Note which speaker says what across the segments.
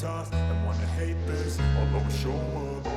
Speaker 1: tough and wanna hate this, I'll always show up.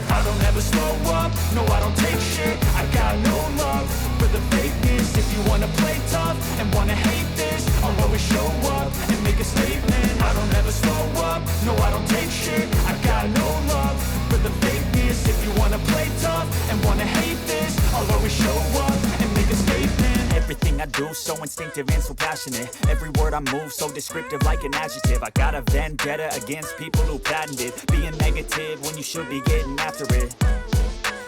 Speaker 2: I don't ever slow up, no I don't take shit. I got no love for the fakeness. If you wanna play tough and wanna hate this, I'll always show up and make a statement. I don't ever slow up, no I don't take shit. I got no love for the fakeness. If you wanna play tough and wanna hate this, I'll always show up and make a statement. Everything I do so instinctive and so passionate. Every word I move so descriptive like an adjective. I got a vendetta against people who patented being negative when you should be getting after it.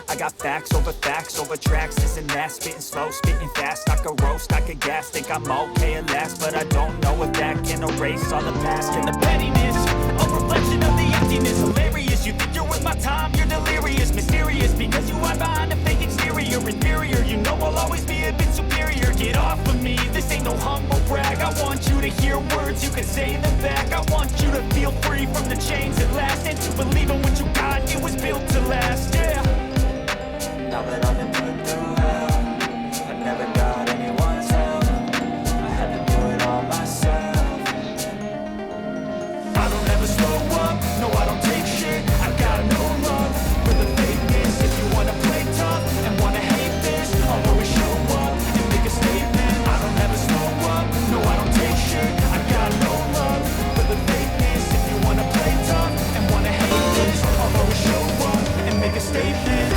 Speaker 2: I got facts over tracks, this and that. Spitting slow, spitting fast. I could roast, I could gas. Think I'm okay at last, but I don't know if that can erase all the past. And the pettiness, a reflection of the emptiness. Hilarious, you think you're worth my time, you're delirious. Mysterious, because you hide behind a fake exterior. Inferior, you know I'll always be a bit superior. Get off of me, this ain't no humble brag. I want you to hear words, you can say them back. I want you to feel free from the chains at last, and to believe in what you got, it was built to last, yeah. Now that I've been put through hell, I never got anyone's help. I had to do it all myself. I don't ever slow up, no I don't take shit. I got no love for the fakeness. If you wanna play tough and wanna hate this, I'll always show up and make a statement. I don't ever slow up, no I don't take shit. I got no love for the fakeness. If you wanna play tough and wanna hate this, I'll always show up and make a statement.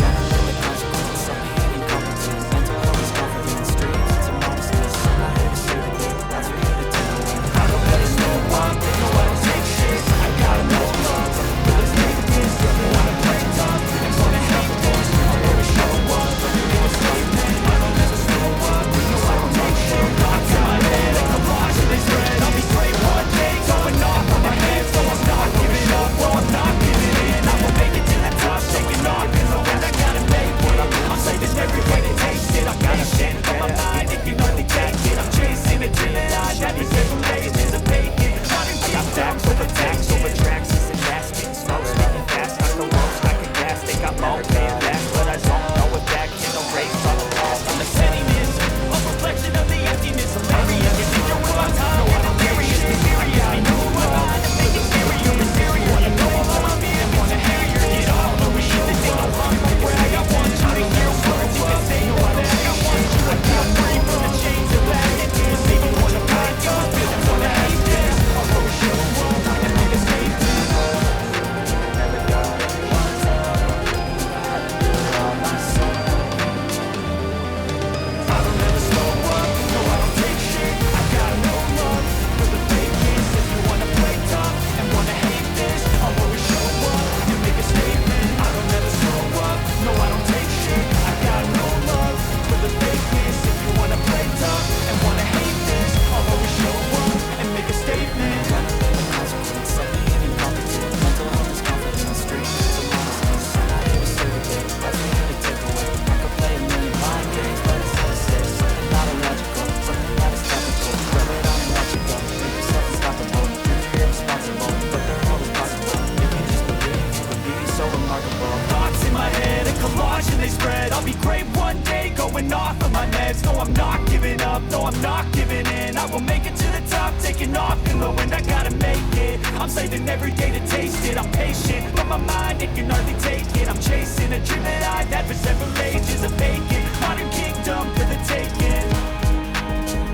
Speaker 2: I'm saving every day to taste it. I'm patient, but my mind, it can hardly take it. I'm chasing a dream that I've had for several ages. A vacant modern kingdom for the taking.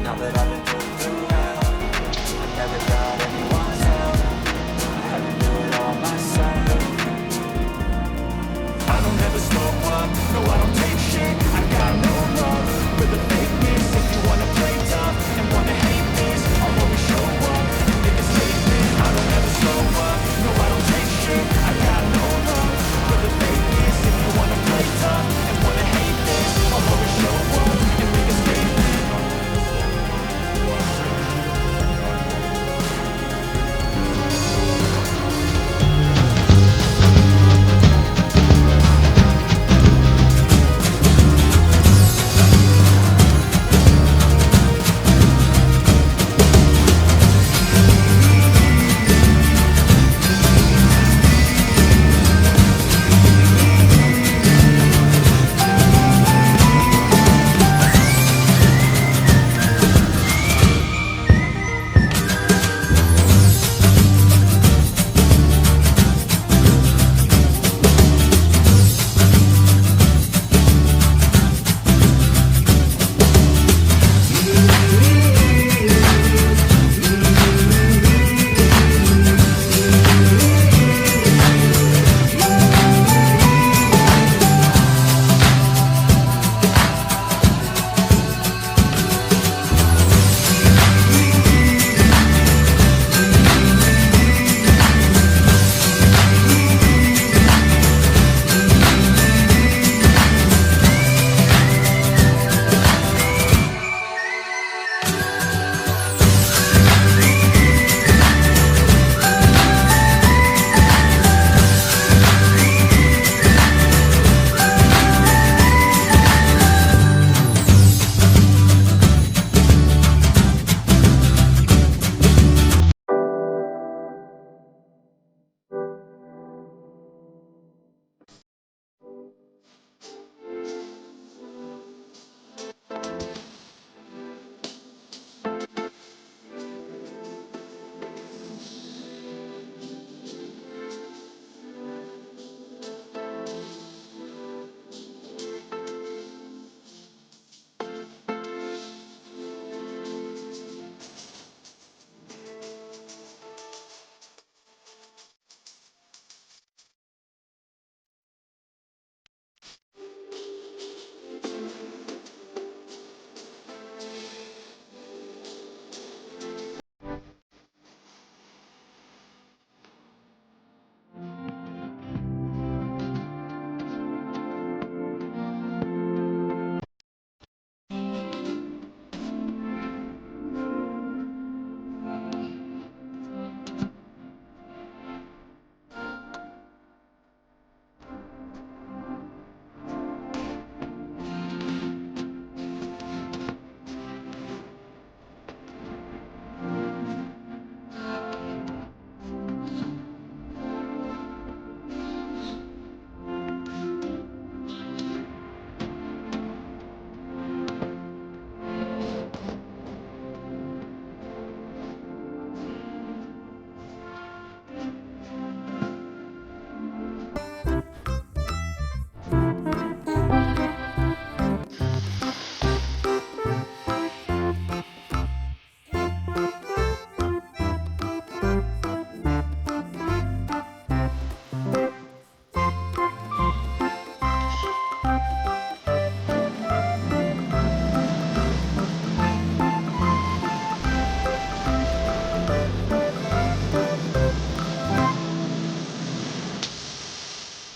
Speaker 2: Now that I've been